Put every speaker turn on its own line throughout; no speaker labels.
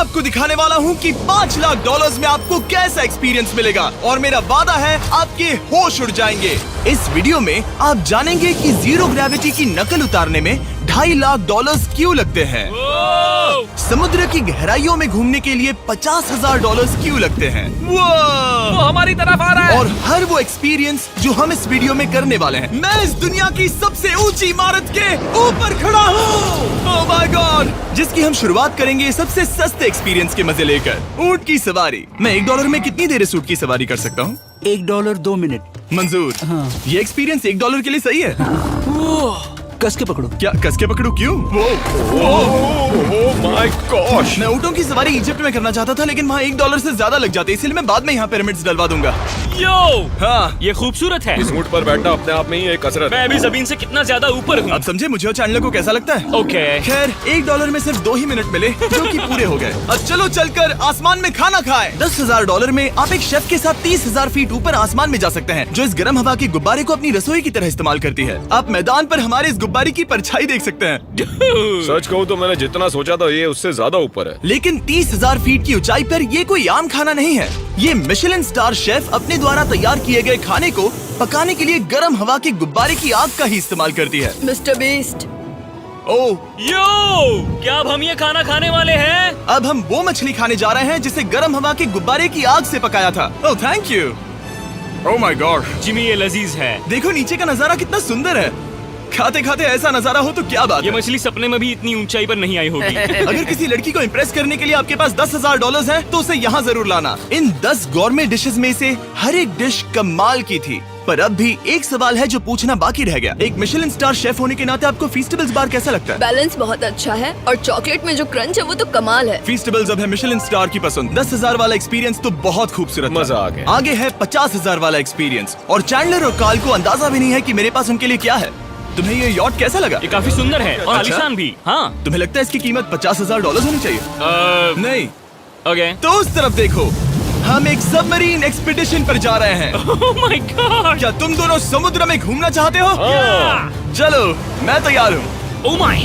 आपको दिखाने वाला हूँ कि $5 लाख में आपको कैसा एक्सपीरियंस मिलेगा और मेरा वादा है आपके होश उड़ जाएंगे। इस वीडियो में आप जानेंगे कि जीरो ग्रेविटी की नकल उतारने में $2.5 लाख क्यों लगते हैं, समुद्र की गहराइयों में घूमने के लिए $50,000 क्यों लगते हैं,
वो हमारी तरफ आ रहा है।
और हर वो एक्सपीरियंस जो हम इस वीडियो में करने वाले हैं। मैं इस दुनिया की सबसे ऊंची इमारत के ऊपर खड़ा हूँ, ओह माय गॉड, जिसकी हम शुरुआत करेंगे सबसे सस्ते एक्सपीरियंस के मजे लेकर, ऊंट की सवारी। मैं $1 में कितनी देर इस ऊंट की सवारी कर सकता हूँ?
$1 2 मिनट।
मंजूर।
हाँ।
ये एक्सपीरियंस $1 के लिए सही है।
कस के पकड़ो।
क्या कस के पकड़ू? क्यों?
Oh my gosh.
मैं ऊँटों की सवारी इजिप्ट में करना चाहता था, लेकिन वहाँ $1 से ज्यादा लग जाते, इसलिए मैं बाद में यहाँ पिरामिड्स डलवा दूंगा।
यो,
हाँ,
ये खूबसूरत है।
इस ऊंट पर बैठना अपने आप में ही एक कसरत
मैं
है।
अभी जमीन से कितना ज्यादा ऊपर हूँ।
अब समझे मुझे और चैनलर को कैसा लगता है?
ओके।
खैर, $1 में सिर्फ 2 ही मिनट मिले, जो कि पूरे हो गए। अब चलो चलकर आसमान में खाना खाएं। $10,000 में आप एक शेफ के साथ 30,000 फीट ऊपर आसमान में जा सकते हैं, जो इस गर्म हवा के गुब्बारे को अपनी रसोई की तरह इस्तेमाल करती है। आप मैदान पर हमारे इस गुब्बारे की परछाई देख सकते हैं।
सच कहूँ तो मैंने जितना सोचा था ये उससे ज्यादा ऊपर है।
लेकिन 30,000 फीट की ऊंचाई पर ये कोई आम खाना नहीं है। ये मिशेलिन स्टार शेफ अपने द्वारा तैयार किए गए खाने को पकाने के लिए गर्म हवा के गुब्बारे की आग का ही इस्तेमाल करती है।
मिस्टर बीस्ट,
ओह,
यो, क्या अब हम ये खाना खाने वाले हैं?
अब हम वो मछली खाने जा रहे हैं जिसे गर्म हवा के गुब्बारे की आग से पकाया था। Oh thank you. Oh my God,
Jimmy ये लजीज है।
देखो नीचे का नजारा कितना सुंदर है। खाते खाते ऐसा नजारा हो तो क्या बात
ये
है।
मछली सपने में भी इतनी ऊंचाई पर नहीं आई होगी।
अगर किसी लड़की को इम्प्रेस करने के लिए आपके पास $10,000 है तो उसे यहाँ जरूर लाना। इन 10 गौरमेट डिशेस में से हर एक डिश कमाल की थी, पर अब भी एक सवाल है जो पूछना बाकी रह गया। एक मिशेलिन स्टार शेफ होने के नाते आपको फीस्टेबल्स बार कैसा लगता है?
बैलेंस बहुत अच्छा है और चॉकलेट में जो क्रंच है वो तो कमाल है।
फीस्टेबल्स अब है मिशेलिन स्टार की पसंद। 10,000 वाला एक्सपीरियंस तो बहुत खूबसूरत था।
मजा आ गया।
आगे है 50,000 वाला एक्सपीरियंस, और चैंडलर और कार्ल को अंदाजा भी नहीं है कि मेरे पास उनके लिए क्या है। तुम्हें ये यॉट कैसा लगा?
ये काफी सुंदर है और
अच्छा?
आलीशान भी। हाँ।
तुम्हें लगता है इसकी कीमत $50,000 होनी चाहिए? नहीं।
ओके।
तो उस तरफ देखो, हम एक सबमरीन एक्सपीडिशन पर जा रहे हैं।
Oh my God.
क्या तुम दोनों समुद्र में घूमना चाहते हो? चलो, मैं तैयार हूँ।
Oh my.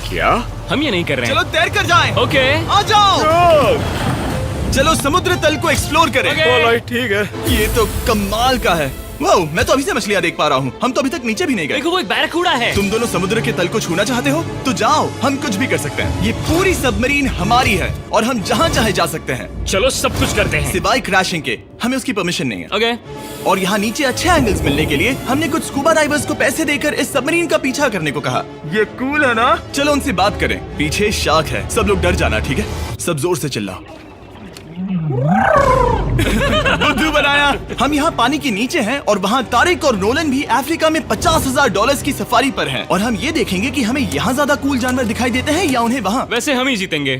क्या?
हम ये नहीं कर रहे
चलो
हैं।
तैर कर जाएं।
ओके।
आ जाओ। चलो समुद्र तल को एक्सप्लोर करें।
ओके।
ऑलराइट, ठीक है।
ये तो कमाल का है। वाओ, मैं तो अभी से मछलियाँ देख पा रहा हूँ। हम तो अभी तक नीचे भी नहीं गए।
देखो वो एक बैरकूडा है।
तुम दोनों समुद्र के तल को छूना चाहते हो तो जाओ, हम कुछ भी कर सकते हैं। ये पूरी सबमरीन हमारी है और हम जहाँ चाहे जा सकते हैं,
चलो सब कुछ करते हैं।
सिवाय क्रैशिंग के। हमें उसकी परमिशन नहीं है।
ओके।
और यहाँ नीचे अच्छे एंगल्स मिलने के लिए हमने कुछ स्कूबा डाइवर्स को पैसे देकर इस सबमरीन का पीछा करने को कहा। ये कूल है ना? चलो उनसे बात करें। पीछे शार्क है, सब लोग डर जाना, ठीक है? सब जोर से चिल्लाओ। बुद्धू बनाया। हम यहाँ पानी के नीचे हैं और वहाँ तारिक और नोलन भी अफ्रीका में $50,000 की सफारी पर हैं। और हम ये देखेंगे कि हमें यहाँ ज्यादा कूल जानवर दिखाई देते हैं या उन्हें वहाँ।
वैसे हम ही जीतेंगे।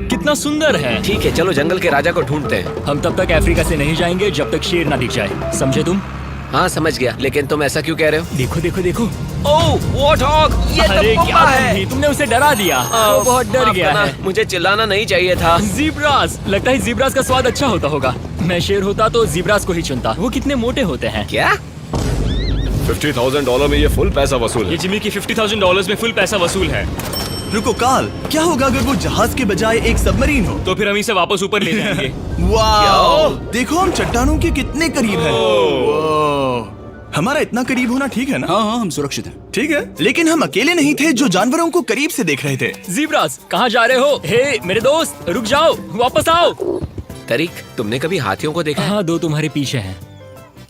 कितना सुंदर है।
ठीक है, चलो जंगल के राजा को ढूंढते हैं।
हम तब तक अफ्रीका से नहीं जाएंगे जब तक शेर ना दिख जाए, समझे तुम?
हाँ समझ गया, लेकिन तुम ऐसा क्यों कह रहे हो?
देखो देखो देखो।
ओह वॉर्थॉग, ये
अरे
तो
क्या
पुप्पा है।
तुम तुमने उसे डरा दिया। वो बहुत डर
माफ
गया
करना,
है।
मुझे चिल्लाना नहीं चाहिए था।
जीब्रास, लगता है जीब्रास का स्वाद अच्छा होता होगा। मैं शेर होता तो जीब्रास को ही चुनता। वो कितने मोटे होते हैं।
क्या?
$50,000 में ये फुल पैसा वसूल
ये
है।
जिमी की $50,000 में फुल पैसा वसूल है।
रुको कार्ल, क्या होगा अगर वो जहाज के बजाय एक सबमरीन हो?
तो फिर हम इसे वापस ऊपर ले जाएंगे।
वाओ, देखो हम चट्टानों के कितने करीब हैं। वाओ, हमारा इतना करीब होना ठीक है ना?
हाँ हाँ, हम सुरक्षित हैं।
ठीक है, लेकिन हम अकेले नहीं थे जो जानवरों को करीब से देख रहे थे।
जीब्रास, कहाँ जा रहे हो? हे मेरे दोस्त, रुक जाओ, वापस आओ।
तरीक, तुमने कभी हाथियों को देखा है?
हाँ, 2 तुम्हारे पीछे हैं।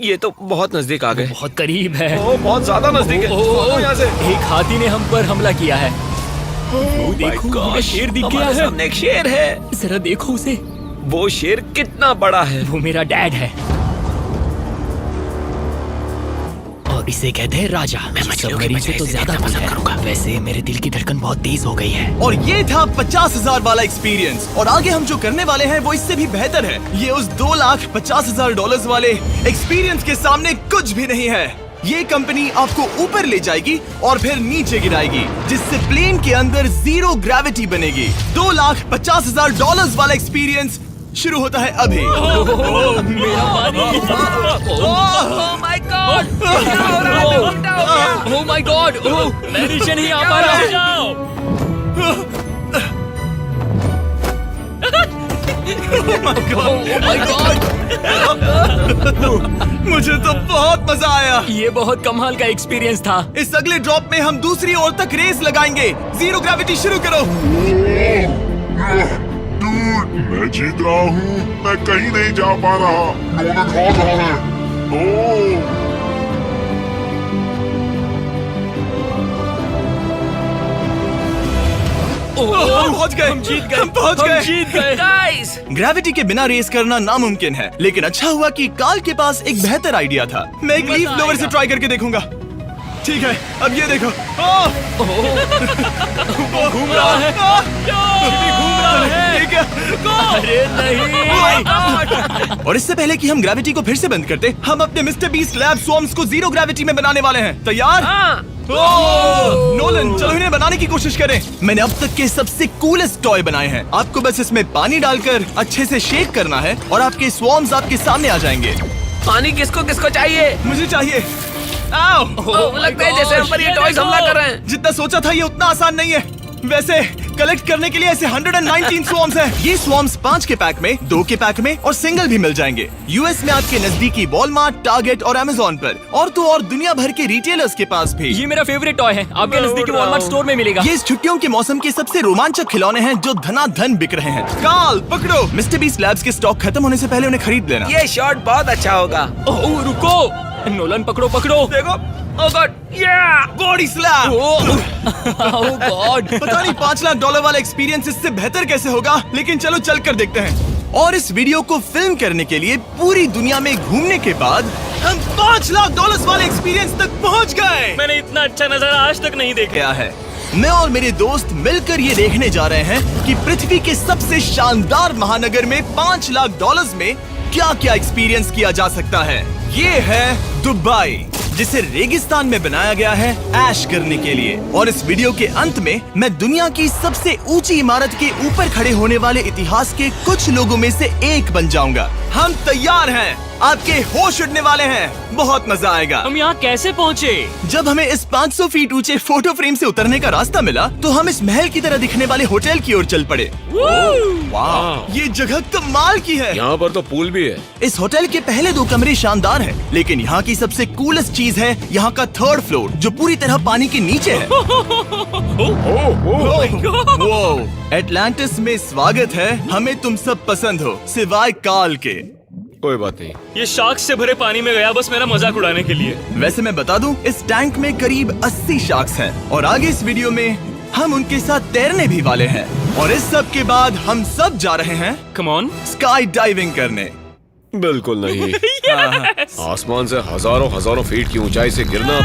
ये तो बहुत नजदीक आ गए।
बहुत करीब है।
ओह, बहुत ज्यादा नजदीक है। भागो यहाँ से।
एक हाथी ने हम पर हमला किया है। वो देखो, हमें शेर दिख गया
हमारे
है।
सामने एक शेर है।
जरा देखो उसे।
वो शेर कितना बड़ा है।
वो मेरा डैड है और इसे कहते हैं राजा।
मैं मछलियों की
सबमरीन
वजह
से तो
से
ज्यादा
देखना
दूर
पसंद
है।
करूंगा।
वैसे मेरे दिल की धड़कन बहुत तेज हो गई है।
और ये था 50,000 वाला एक्सपीरियंस, और आगे हम जो करने वाले हैं वो इससे भी बेहतर है। ये उस $2,50,000 वाले एक्सपीरियंस के सामने कुछ भी नहीं है। ये कंपनी आपको ऊपर ले जाएगी और फिर नीचे गिराएगी, जिससे प्लेन के अंदर जीरो ग्रेविटी बनेगी। $2,50,000 वाला एक्सपीरियंस शुरू होता है अभी।
मेरा पानी।
Oh my God!
Oh my God! मैं नीचे नहीं आ पा रहा हूँ।
मुझे तो बहुत मजा आया।
ये बहुत कमाल का एक्सपीरियंस था।
इस अगले ड्रॉप में हम दूसरी ओर तक रेस लगाएंगे। जीरो ग्रेविटी शुरू करो।
डूड, मैं जीत रहा हूँ। मैं कहीं नहीं जा पा रहा। नोलन भाग रहा है। ओह,
हम पहुंच गए।
हम जीत गए।
हम पहुंच
हम
गए।
जीत गए।
गाइस,
ग्रेविटी के बिना रेस करना नामुमकिन है, लेकिन अच्छा हुआ कि कार्ल के पास एक बेहतर आइडिया था। मैं एक लीफ ब्लोअर से ट्राई करके देखूंगा। ठीक है, अब ये देखो।
घूम रहा है। घूम रहा है।
ठीक है।
अरे नहीं।
और इससे पहले कि हम ग्रेविटी को फिर से बंद करते, हम अपने मिस्टर बीस्ट लैब स्वॉर्म्स को जीरो ग्रेविटी में बनाने वाले हैं। तैयार?
हाँ।
नोलन, चलो इन्हें बनाने की कोशिश करें। मैंने अब तक के सबसे कूलेस्ट टॉय बनाए हैं। आपको बस इसमें पानी डालकर अच्छे से शेक करना है और आपके स्वॉर्म्स आपके सामने आ जाएंगे।
पानी किसको किसको चाहिए?
मुझे चाहिए। आओ।
लगता है जैसे हम पर ये टॉयज हमला कर रहे हैं।
जितना सोचा था ये उतना आसान नहीं है। वैसे कलेक्ट करने के लिए ऐसे 119 स्वॉर्म्स हैं। ये स्वॉर्म्स 5 के पैक में, 2 के पैक में और सिंगल भी मिल जाएंगे। यूएस में आपके नजदीकी वॉलमार्ट, टारगेट और अमेज़न पर, और तो और दुनिया भर के रिटेलर्स के पास भी।
ये मेरा फेवरेट टॉय है। आपके नजदीकी वॉलमार्ट स्टोर में मिलेगा।
ये इस छुट्टियों के मौसम के सबसे रोमांचक खिलौने हैं जो धनाधन बिक रहे हैं। कार्ल, पकड़ो। मिस्टर बीस्ट लैब्स के स्टॉक खत्म होने से पहले उन्हें खरीद लेना।
ये शॉट बहुत अच्छा होगा।
ओह रुको, नोलन पकड़ो पकड़ो।
देखो। ओह गॉड, या
बॉडी स्लैम।
ओह गॉड।
पता नहीं $5 लाख वाला एक्सपीरियंस इससे बेहतर कैसे होगा, लेकिन चलो चल कर देखते हैं। और इस वीडियो को फिल्म करने के लिए पूरी दुनिया में घूमने के बाद हम $5 लाख वाले एक्सपीरियंस तक पहुंच गए।
मैंने इतना अच्छा नजारा आज तक नहीं देखा।
क्या है, मैं और मेरे दोस्त मिलकर ये देखने जा रहे हैं कि पृथ्वी के सबसे शानदार महानगर में $5 लाख में क्या क्या एक्सपीरियंस किया जा सकता है। ये है दुबई, जिसे रेगिस्तान में बनाया गया है ऐश करने के लिए। और इस वीडियो के अंत में मैं दुनिया की सबसे ऊंची इमारत के ऊपर खड़े होने वाले इतिहास के कुछ लोगों में से एक बन जाऊंगा। हम तैयार हैं, आपके होश उड़ने वाले हैं, बहुत मजा आएगा।
हम यहाँ कैसे पहुँचे?
जब हमें इस 500 फीट ऊंचे फोटो फ्रेम से उतरने का रास्ता मिला तो हम इस महल की तरह दिखने वाले होटल की ओर चल पड़े। वाह, ये जगह कमाल की है।
यहाँ पर तो पूल भी है।
इस होटल के पहले 2 कमरे शानदार हैं, लेकिन यहाँ की सबसे कूलेस्ट चीज है यहाँ का 3rd फ्लोर, जो पूरी तरह पानी के नीचे है। वो एटलांटिस में स्वागत है। हमें तुम सब पसंद हो, सिवाय कार्ल के।
कोई बात नहीं।
ये शार्क से भरे पानी में गया बस मेरा मजाक उड़ाने के लिए।
वैसे मैं बता दूं, इस टैंक में करीब 80 शार्क्स हैं और आगे इस वीडियो में हम उनके साथ तैरने भी वाले हैं। और इस सब के बाद हम सब जा रहे हैं
कम ऑन।
स्काई डाइविंग करने।
बिल्कुल नहीं। आसमान से हजारों फीट की ऊंचाई से गिरना।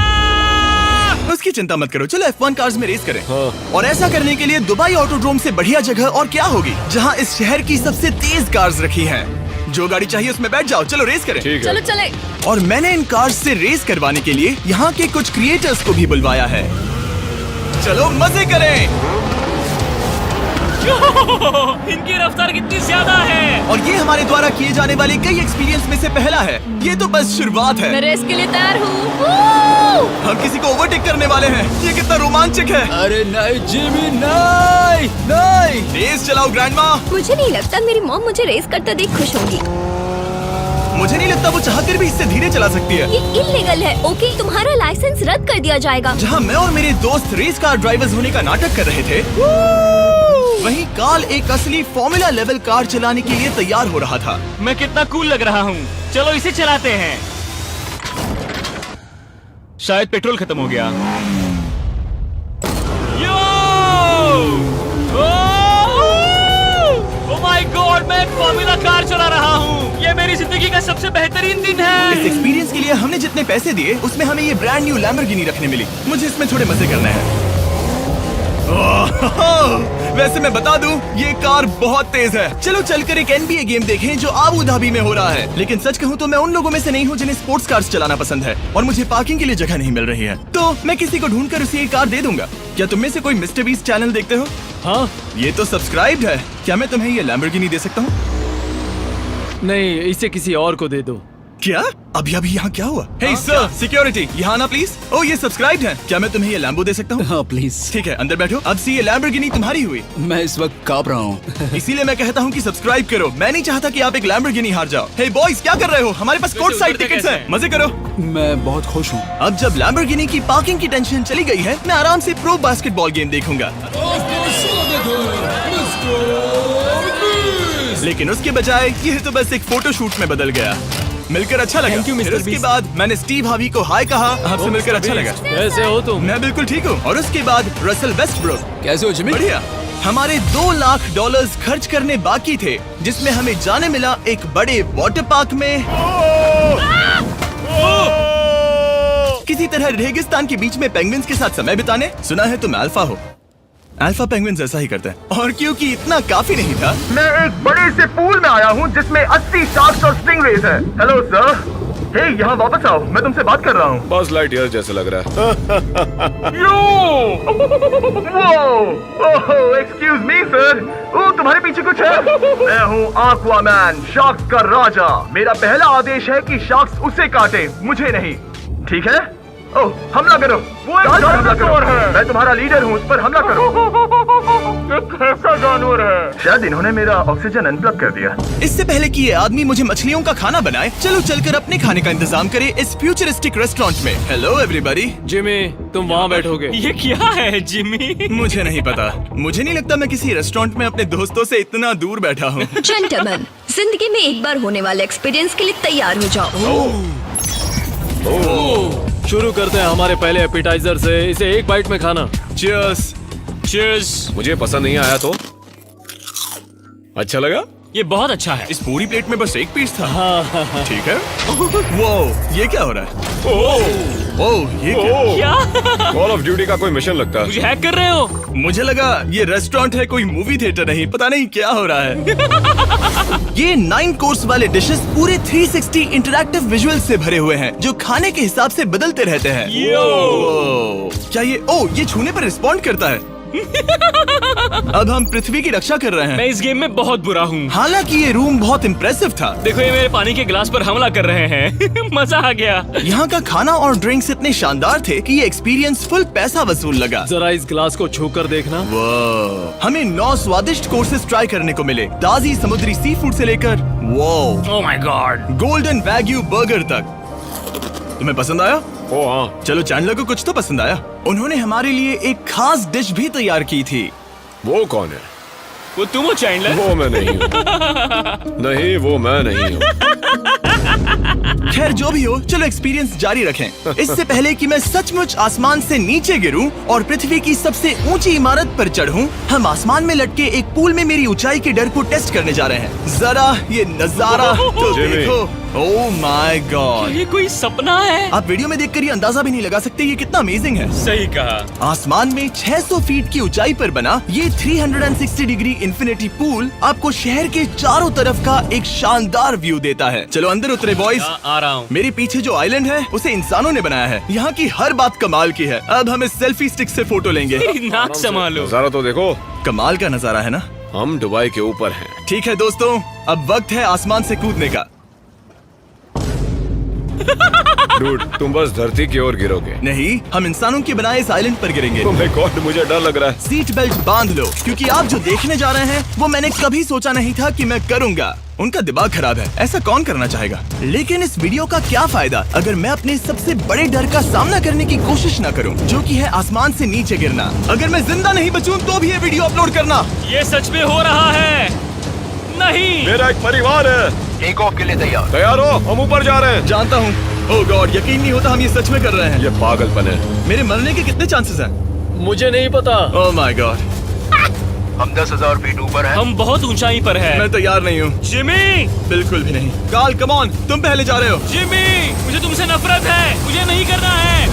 उसकी चिंता मत करो, चलो F1 कार्स में रेस करें।
हाँ।
और ऐसा करने के लिए दुबई ऑटोड्रोम से बढ़िया जगह और क्या होगी, जहां इस शहर की सबसे तेज कार्स रखी हैं। जो गाड़ी चाहिए उसमें बैठ जाओ, चलो रेस करें।
ठीक है।
चलो चले।
और मैंने इन कार्स से रेस करवाने के लिए यहाँ के कुछ क्रिएटर्स को भी बुलवाया है। चलो मजे करें।
इनकी रफ्तार कितनी ज्यादा है।
और ये हमारे द्वारा किए जाने वाले कई एक्सपीरियंस में से पहला है। ये तो बस शुरुआत है।
मैं रेस के लिए तैयार हूँ।
हम किसी को ओवरटेक करने वाले हैं। ये कितना रोमांचक है।
अरे नहीं जिमी, नहीं नहीं।
रेस चलाओ ग्रैंडमा।
मुझे नहीं लगता मेरी मॉम मुझे रेस करता देख खुश होगी।
मुझे नहीं लगता वो चाहकर भी इससे धीरे चला सकती है।
ये इल्लीगल है। ओके, तुम्हारा लाइसेंस रद्द कर दिया जाएगा।
जहाँ मैं और मेरे दोस्त रेस कार ड्राइवर्स होने का नाटक कर रहे थे, वहीं कार्ल एक असली फॉर्मूला लेवल कार चलाने के लिए तैयार हो रहा था।
मैं कितना कूल लग रहा हूँ। चलो इसे चलाते हैं। शायद पेट्रोल खत्म हो गया। ओह माय गॉड, मैं एक फॉर्मूला कार चला रहा हूँ। ये मेरी जिंदगी का सबसे बेहतरीन दिन
इस
है।
एक्सपीरियंस के लिए हमने जितने पैसे दिए उसमें हमें ये ब्रांड न्यू लैम्बोर्गिनी रखने मिली। मुझे इसमें थोड़े मजे करने हैं। वैसे मैं बता दूं, ये कार बहुत तेज है। चलो चलकर एक NBA गेम देखें जो आबू धाबी में हो रहा है। लेकिन सच कहूं तो मैं उन लोगों में से नहीं हूं जिन्हें स्पोर्ट्स कार्स चलाना पसंद है और मुझे पार्किंग के लिए जगह नहीं मिल रही है, तो मैं किसी को ढूंढकर उसे ये कार दे दूंगा। क्या तुम में से कोई मिस्टर बीस्ट चैनल देखते हो?
हाँ।
ये तो सब्सक्राइब्ड है। क्या मैं तुम्हें ये लैम्बोर्गिनी दे सकता हूँ?
नहीं, इसे किसी और को दे दो।
क्या? अभी अभी यहाँ क्या हुआ? हे सर, सिक्योरिटी, यहाँ आना प्लीज। ओह, ये सब्सक्राइब्ड है। क्या मैं तुम्हें ये लैम्बो दे सकता हूँ?
हाँ प्लीज।
ठीक है, अंदर बैठो। अब से ये लैम्बोर्गिनी तुम्हारी हुई।
मैं इस वक्त कांप रहा हूँ।
इसीलिए मैं कहता हूँ कि सब्सक्राइब करो। मैं नहीं चाहता कि आप एक लैम्बोर्गिनी हार जाओ। हे बॉयज, क्या कर रहे हो? हमारे पास कोर्ट साइड टिकट्स हैं। मजे करो।
मैं बहुत खुश हूँ।
अब जब लैम्बोर्गिनी की पार्किंग की टेंशन चली गई है, मैं आराम से प्रो बास्केटबॉल गेम देखूंगा। लेकिन उसके बजाय ये तो बस एक फोटो शूट में बदल गया। मिलकर अच्छा लगा।
Thank you, Mr.
फिर उसके
Beast।
बाद मैंने स्टीव हावी को हाय कहा। आपसे मिलकर अच्छा लगा।
कैसे हो तुम?
मैं बिल्कुल ठीक हूँ। और उसके बाद रसल वेस्टब्रुक।
कैसे हो जिमी?
बढ़िया। हमारे $2 लाख खर्च करने बाकी थे, जिसमें हमें जाने मिला एक बड़े वाटर पार्क में किसी तरह रेगिस्तान के बीच में पेंगुइन्स के साथ समय बिताने। सुना है तुम अल्फा हो। अल्फा पेंगुइन्स ऐसा ही करते हैं। और क्योंकि इतना काफी नहीं था, मैं एक बड़े से पूल में आया हूँ जिसमें 80 शार्क्स और स्टिंगरेज हैं। हेलो सर, हे यहाँ वापस आओ, मैं तुमसे बात कर रहा हूँ।
बस लाइट ईयर जैसे लग रहा है।
एक्सक्यूज मी सर, ओ तुम्हारे पीछे कुछ है? मैं हूँ आक्वामैन, शार्क्स का राजा। मेरा पहला आदेश है कि शार्क्स उसे काटे, मुझे नहीं। ठीक है? ओह, हमला करो। वो एक जानवर है। मैं तुम्हारा लीडर हूँ, उस पर हमला करो। एक ऐसा जानवर है। शायद इन्होंने मेरा ऑक्सीजन अनप्लग कर दिया। इससे पहले कि ये आदमी मुझे मछलियों का खाना बनाए, चलो चलकर अपने खाने का इंतजाम करें इस फ्यूचरिस्टिक रेस्टोरेंट में। Hello everybody.
जिमी, तुम वहाँ बैठोगे?
ये क्या है जिमी?
मुझे नहीं पता। मुझे नहीं लगता मैं किसी रेस्टोरेंट में अपने दोस्तों से इतना दूर बैठा हूँ।
जेंटलमैन, जिंदगी में एक बार होने वाले एक्सपीरियंस के लिए तैयार हो जाओ।
शुरू करते हैं हमारे पहले एपिटाइजर से। इसे एक बाइट में खाना।
Cheers।
Cheers।
मुझे पसंद नहीं आया तो अच्छा लगा।
ये बहुत अच्छा है।
इस पूरी प्लेट में बस एक पीस था। ठीक है। वो ये क्या हो रहा है? ओह, ये क्या?
क्या?
कॉल ऑफ ड्यूटी का कोई मिशन लगता है।
मुझे हैक कर रहे हो?
मुझे लगा ये रेस्टोरेंट है, कोई मूवी थिएटर नहीं। पता नहीं क्या हो रहा है। ये 9 कोर्स वाले डिशेस पूरे 360 इंटरैक्टिव विजुअल से भरे हुए हैं, जो खाने के हिसाब से बदलते रहते हैं। ओह, क्या ये छूने पर रिस्पॉन्ड करता है? अब हम पृथ्वी की रक्षा कर रहे हैं।
मैं इस गेम में बहुत बुरा हूँ।
हालांकि ये रूम बहुत इम्प्रेसिव था।
देखो, ये मेरे पानी के गिलास पर हमला कर रहे हैं। मजा आ गया।
यहाँ का खाना और ड्रिंक्स इतने शानदार थे कि ये एक्सपीरियंस फुल पैसा वसूल लगा।
जरा इस गिलास को छूकर देखना।
वाह, हमें 9 स्वादिष्ट कोर्सेस ट्राई करने को मिले, ताजी समुद्री सी फूड से लेकर
oh my God,
golden wagyu burger तक। तुम्हें पसंद आया?
ओ हाँ,
चलो, चैंडलर को कुछ तो पसंद आया। उन्होंने हमारे लिए एक खास डिश भी तैयार की थी।
वो कौन है?
वो तुम हो चैंडलर?
वो मैं नहीं हूँ। नहीं, वो मैं नहीं हूँ।
खैर, जो भी हो, चलो एक्सपीरियंस जारी रखें। इससे पहले कि मैं सचमुच आसमान से नीचे गिरूं और पृथ्वी की सबसे ऊंची इमारत पर चढ़ूं, हम आसमान में लटके एक पूल में मेरी ऊंचाई के डर को टेस्ट करने जा रहे हैं। जरा ये नजारा तो
जिमी।
देखो। ओह माय गॉड,
ये कोई सपना है?
आप वीडियो में देखकर ये अंदाजा भी नहीं लगा सकते ये कितना अमेजिंग है।
सही कहा।
आसमान में 600 फीट की ऊंचाई पर बना ये 360 डिग्री इंफिनिटी पूल आपको शहर के चारों तरफ का एक शानदार व्यू देता है। चलो अंदर उतरे बॉयज।
आ रहा हूँ।
मेरे पीछे जो आइलैंड है उसे इंसानों ने बनाया है। यहाँ की हर बात कमाल की है। अब हम इस सेल्फी स्टिक से फोटो लेंगे।
नाक संभालो।
नजारा तो देखो।
कमाल का नजारा है ना?
हम दुबई के ऊपर हैं।
ठीक है दोस्तों, अब वक्त है आसमान से कूदने का।
डूड, तुम बस धरती की ओर गिरोगे।
नहीं, हम इंसानों के बनाए इस आइलैंड पर गिरेंगे।
Oh my God, मुझे डर लग रहा है।
सीट बेल्ट बांध लो, क्योंकि आप जो देखने जा रहे हैं वो मैंने कभी सोचा नहीं था कि मैं करूंगा। उनका दिमाग खराब है, ऐसा कौन करना चाहेगा? लेकिन इस वीडियो का क्या फायदा अगर मैं अपने सबसे बड़े डर का सामना करने की कोशिश न करूं, जो कि है आसमान से नीचे गिरना। अगर मैं जिंदा नहीं बचूं तो भी ये वीडियो अपलोड करना।
ये सच में हो रहा है? नहीं।
मेरा एक परिवार है।
टेक ऑफ के लिए तैयार।
तैयार हो? हम ऊपर जा रहे हैं।
जानता हूँ। ओह गॉड, यकीन नहीं होता हम ये सच में कर रहे हैं।
ये पागलपन है।
मेरे मरने के कितने चांसेस हैं?
मुझे नहीं पता।
Oh my God.
हम 10,000 फीट ऊपर हैं।
हम बहुत ऊंचाई पर हैं।
मैं तैयार नहीं हूँ।
जिमी!
बिल्कुल भी नहीं। कार्ल, कम ऑन, तुम पहले जा रहे हो।
जिमी! मुझे तुमसे नफरत है। मुझे नहीं करना है।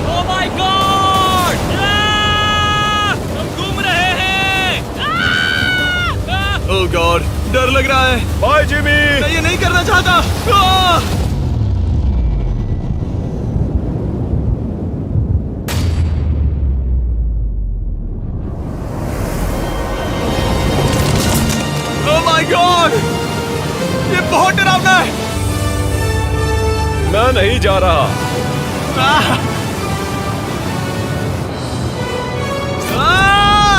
Oh my God! हम घूम रहे हैं।
ओह गॉड, डर लग रहा है।
Bye Jimmy.
मैं ये नहीं करना चाहता। आह! ओह माय गॉड, ये बहुत डरावना है।
नहीं जा रहा।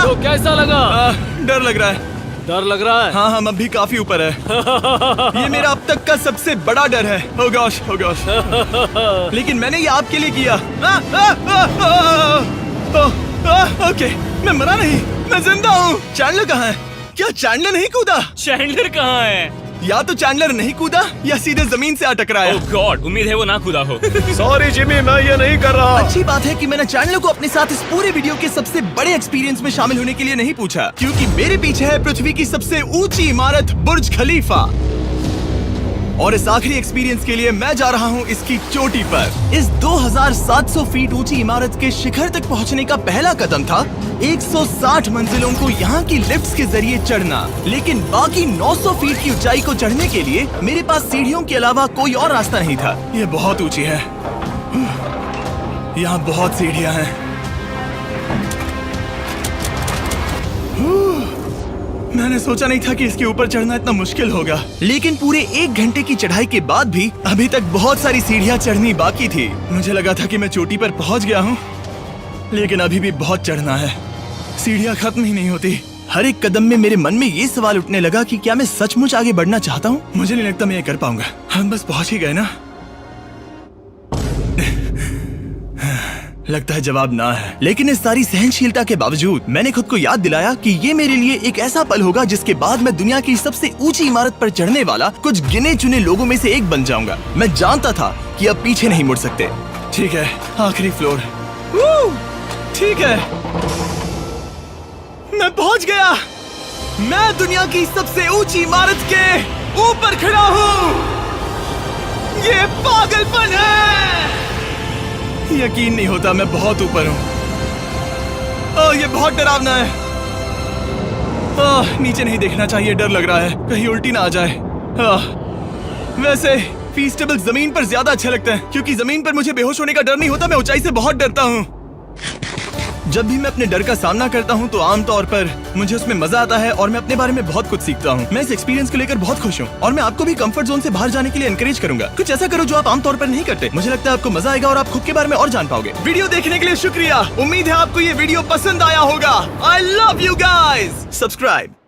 तो कैसा लगा?
डर लग रहा है।
डर लग रहा है?
हाँ हम अब भी काफी ऊपर है। ये मेरा अब तक का सबसे बड़ा डर है। Oh gosh, oh gosh। लेकिन मैंने ये आपके लिए किया। ओके, मैं मरा नहीं, मैं जिंदा हूँ। चैंडलर कहाँ है? क्या चैंडलर नहीं कूदा?
चैंडलर कहाँ है?
या तो चैंडलर नहीं कूदा या सीधे जमीन से आ टकराया।
ओह गॉड, उम्मीद है वो ना कूदा हो।
सॉरी जिमी, मैं ये नहीं कर रहा।
अच्छी बात है कि मैंने चैंडलर को अपने साथ इस पूरे वीडियो के सबसे बड़े एक्सपीरियंस में शामिल होने के लिए नहीं पूछा, क्योंकि मेरे पीछे है पृथ्वी की सबसे ऊंची इमारत बुर्ज खलीफा। और इस आखिरी एक्सपीरियंस के लिए मैं जा रहा हूँ इसकी चोटी पर। इस 2700 फीट ऊंची इमारत के शिखर तक पहुँचने का पहला कदम था 160 मंजिलों को यहाँ की लिफ्ट्स के जरिए चढ़ना, लेकिन बाकी 900 फीट की ऊंचाई को चढ़ने के लिए मेरे पास सीढ़ियों के अलावा कोई और रास्ता नहीं था। ये बहुत ऊंची है, यहाँ बहुत सीढ़ियाँ हैं। मैंने सोचा नहीं था कि इसके ऊपर चढ़ना इतना मुश्किल होगा, लेकिन पूरे 1 घंटे की चढ़ाई के बाद भी अभी तक बहुत सारी सीढ़ियाँ चढ़नी बाकी थी। मुझे लगा था कि मैं चोटी पर पहुँच गया हूँ, लेकिन अभी भी बहुत चढ़ना है। सीढ़ियाँ खत्म ही नहीं होती। हर एक कदम में मेरे मन में ये सवाल उठने लगा कि क्या मैं सचमुच आगे बढ़ना चाहता हूँ? मुझे नहीं लगता मैं ये कर पाऊंगा। हम बस पहुँच ही गए ना। लगता है जवाब ना है, लेकिन इस सारी सहनशीलता के बावजूद मैंने खुद को याद दिलाया कि ये मेरे लिए एक ऐसा पल होगा जिसके बाद मैं दुनिया की सबसे ऊंची इमारत पर चढ़ने वाला कुछ गिने चुने लोगों में से एक बन जाऊंगा। मैं जानता था कि अब पीछे नहीं मुड़ सकते। ठीक है, आखिरी फ्लोर। ठीक है, मैं पहुंच गया। मैं दुनिया की सबसे ऊंची इमारत के ऊपर खड़ा हूँ। ये पागलपन है। यकीन नहीं होता, मैं बहुत ऊपर हूँ। ओह, ये बहुत डरावना है। ओह, नीचे नहीं देखना चाहिए, डर लग रहा है कहीं उल्टी ना आ जाए। वैसे फीस्टेबल जमीन पर ज्यादा अच्छा लगता है, क्योंकि जमीन पर मुझे बेहोश होने का डर नहीं होता। मैं ऊंचाई से बहुत डरता हूँ। जब भी मैं अपने डर का सामना करता हूँ तो आमतौर पर मुझे उसमें मजा आता है और मैं अपने बारे में बहुत कुछ सीखता हूँ। मैं इस एक्सपीरियंस को लेकर बहुत खुश हूँ और मैं आपको भी कंफर्ट जोन से बाहर जाने के लिए एनकरेज करूंगा। कुछ ऐसा करो जो आप आमतौर पर नहीं करते। मुझे लगता है आपको मजा आएगा और आप खुद के बारे में और जान पाओगे। वीडियो देखने के लिए शुक्रिया। उम्मीद है आपको ये वीडियो पसंद आया होगा। I love you guys. Subscribe.